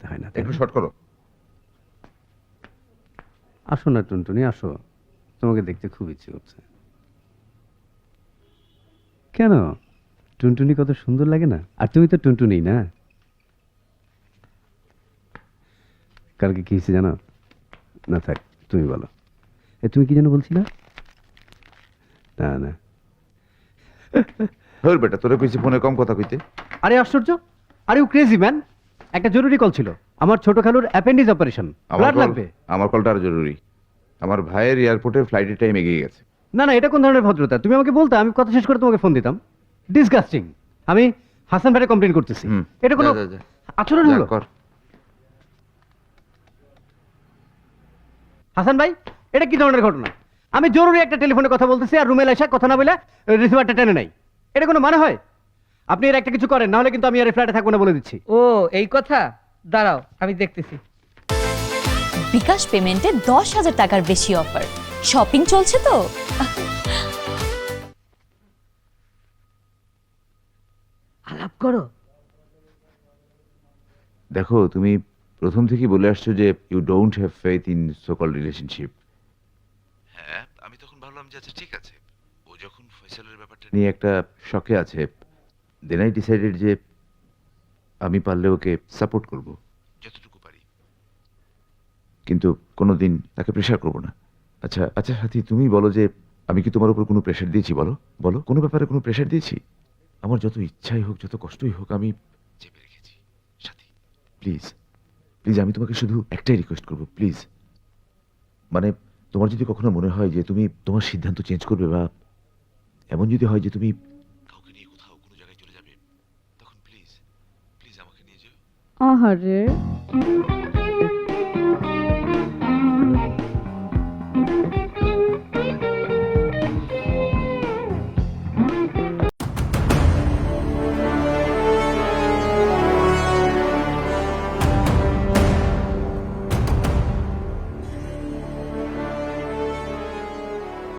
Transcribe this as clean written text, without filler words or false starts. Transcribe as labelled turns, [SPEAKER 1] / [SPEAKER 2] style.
[SPEAKER 1] আসতে হয় না।
[SPEAKER 2] একটু শর্ট করো।
[SPEAKER 1] আসো না টুনটুনি, আসো, তোমাকে দেখতে খুব ইচ্ছে করছে। কেন, টুনটুনি কত সুন্দর লাগে না? আর তুমি তো টুনটুনি না। কালকে কি হয়েছে জানো? না থাক, তুমি বলো। তুমি কি যেন বলছিলা? না না।
[SPEAKER 2] হল বেটা, তোরে কইছি ফোনে কম কথা কইতে।
[SPEAKER 1] আরে আশ্চর্য, আরে ও ক্রেজি ম্যান। একটা জরুরি কল ছিল, আমার ছোট খালুর অ্যাপেন্ডিক্স অপারেশন, ব্লাড লাগবে।
[SPEAKER 2] আমার কলটা আরো জরুরি। আমার ভাইয়ের এয়ারপোর্টের ফ্লাইটের টাইম এগিয়ে গেছে।
[SPEAKER 1] না না, এটা কোন ধরনের ভদ্রতা? তুমি আমাকে বলতে, আমি কথা শেষ করে তোমাকে ফোন দিতাম। ডিসগাস্টিং। আমি হাসান ভাইকে কমপ্লেন করতেছি। এটা কোনো
[SPEAKER 2] যা, যা, যা।
[SPEAKER 1] আচরণ
[SPEAKER 2] যা
[SPEAKER 1] হলো?
[SPEAKER 2] কর।
[SPEAKER 1] হাসান ভাই, এটা কি ধরনের ঘটনা? আমি জরুরি একটা টেলিফোনে কথা বলতেছি, আর রুমে এসে কথা না বলে রিসিভারটা টেনে নাই। এটা কোনো মানে হয়? আপনি এর একটা কিছু করেন, না হলে কিন্তু আমি আর এই ফ্ল্যাটে থাকবো না বলে দিচ্ছি।
[SPEAKER 3] ও এই কথা, দাঁড়াও আমি দেখতেছি।
[SPEAKER 4] বিকাশ পেমেন্টে 10,000 টাকার বেশি অফার, শপিং চলছে তো।
[SPEAKER 3] আলাপ করো।
[SPEAKER 2] দেখো, তুমি প্রথম থেকেই বলে আসছো যে you don't have faith in so called relationship. হ্যাঁ, আমি তখন ভাবলাম যে আচ্ছা ঠিক আছে, ও যখন ফয়সালের ব্যাপারটা নিয়ে একটা শকে আছে, দেন আই ডিসাইডেড যে আমি পারলে ওকে সাপোর্ট করব যতটুকু পারি, কিন্তু কোনোদিন তাকে প্রেশার করব না। আচ্ছা আচ্ছা সাথী, তুমি বলো যে আমি কি তোমার উপর কোনো প্রেশার দিয়েছি? বলো বলো, কোনো ব্যাপারে কোনো প্রেশার দিয়েছি? আমার যত ইচ্ছাই হোক, যত কষ্টই হোক, আমি চেপে রেখেছি। সাথী, প্লিজ প্লিজ, আমি তোমাকে শুধু একটাই রিকোয়েস্ট করবো, প্লিজ। মানে, তোমার যদি কখনো মনে হয় যে তুমি তোমার সিদ্ধান্ত চেঞ্জ করবে, বা এমন যদি হয় যে তুমি কাউকে নিয়ে কোথাও কোনো জায়গায় চলে যাবে, তখন প্লিজ প্লিজ আমাকে নিয়ে যেও।
[SPEAKER 5] আহারে